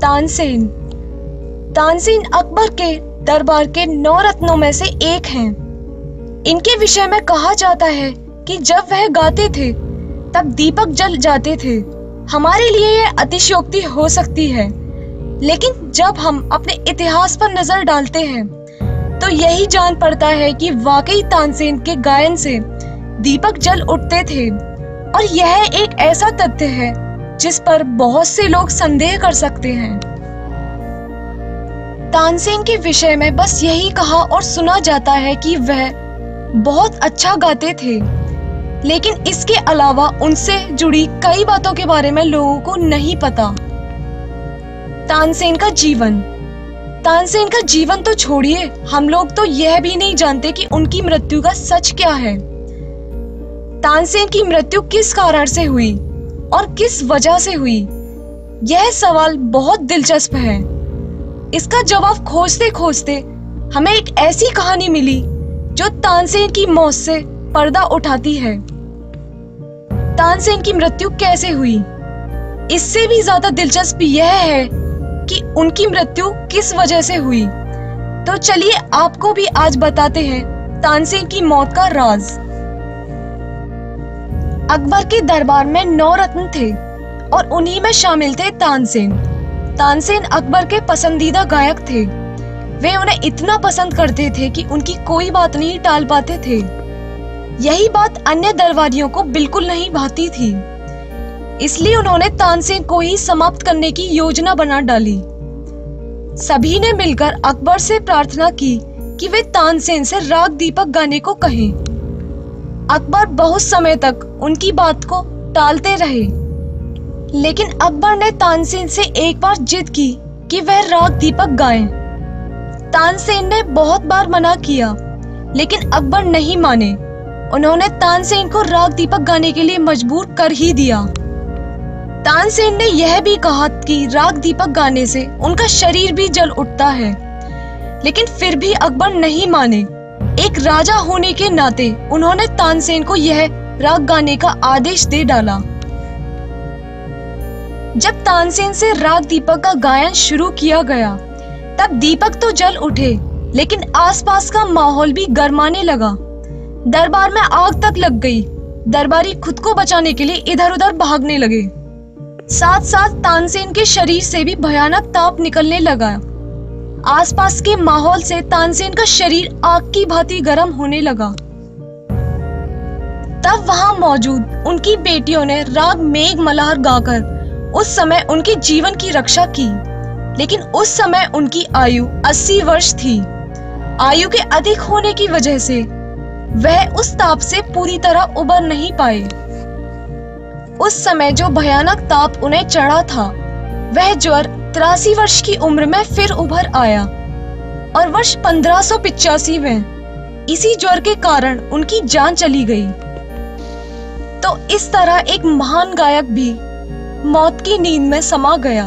तानसेन। तानसेन अकबर के दरबार के 9 रत्नों में से एक हैं। इनके विषय में कहा जाता है कि जब वह गाते थे तब दीपक जल जाते थे। हमारे लिए यह अतिशयोक्ति हो सकती है, लेकिन जब हम अपने इतिहास पर नजर डालते हैं तो यही जान पड़ता है कि वाकई तानसेन के गायन से दीपक जल उठते थे। और यह एक ऐसा तथ्य है जिस पर बहुत से लोग संदेह कर सकते हैं। तानसेन के विषय में बस यही कहा और सुना जाता है कि वह बहुत अच्छा गाते थे, लेकिन इसके अलावा उनसे जुड़ी कई बातों के बारे में लोगों को नहीं पता। तानसेन का जीवन। तानसेन का जीवन तो छोड़िए, हम लोग तो यह भी नहीं जानते कि उनकी मृत्यु का सच क्या है। तानसेन की मृत्यु किस कारण से हुई और किस वजह से हुई, यह सवाल बहुत दिलचस्प है। इसका जवाब खोजते खोजते हमें एक ऐसी कहानी मिली जो तानसेन की मौत से पर्दा उठाती है। तानसेन की मृत्यु कैसे हुई? इससे भी ज्यादा दिलचस्प यह है कि उनकी मृत्यु किस वजह से हुई। तो चलिए आपको भी आज बताते हैं तानसेन की मौत का राज। अकबर के दरबार में 9 रत्न थे और उन्हीं में शामिल थे तानसेन। तानसेन अकबर के पसंदीदा गायक थे। वे उन्हें इतना पसंद करते थे कि उनकी कोई बात नहीं टाल पाते थे। यही बात अन्य दरबारियों को बिल्कुल नहीं भाती थी, इसलिए उन्होंने तानसेन को ही समाप्त करने की योजना बना डाली। सभी ने मिलकर अकबर से प्रार्थना की कि वे तानसेन से राग दीपक गाने को कहें। अकबर बहुत समय तक उनकी बात को टालते रहे, लेकिन अकबर ने तानसेन से एक बार जिद की कि वह राग दीपक गाएं। तानसेन ने बहुत बार मना किया, लेकिन अकबर नहीं माने। उन्होंने तानसेन को राग दीपक गाने के लिए मजबूर कर ही दिया। तानसेन ने यह भी कहा कि राग दीपक गाने से उनका शरीर भी जल उठता है, लेकिन फिर भी अकबर नहीं माने। एक राजा होने के नाते उन्होंने तानसेन को यह राग गाने का आदेश दे डाला। जब तानसेन से राग दीपक का गायन शुरू किया गया तब दीपक तो जल उठे, लेकिन आसपास का माहौल भी गरमाने लगा। दरबार में आग तक लग गई। दरबारी खुद को बचाने के लिए इधर उधर भागने लगे। साथ साथ तानसेन के शरीर से भी भयानक ताप निकलने लगा। आसपास के माहौल से तानसेन का शरीर आग की भांति गर्म होने लगा। तब वहां मौजूद उनकी बेटियों ने राग मेघ मल्हार गाकर उस समय उनके जीवन की रक्षा की, लेकिन उस समय उनकी आयु 80 वर्ष थी। आयु के अधिक होने की वजह से वह उस ताप से पूरी तरह उबर नहीं पाए। उस समय जो भयानक ताप उन्हें चढ़ा था, वह ज्वर 83 वर्ष की उम्र में फिर उभर आया और वर्ष 1585 में इसी ज्वर के कारण उनकी जान चली गई। तो इस तरह एक महान गायक भी मौत की नींद में समा गया।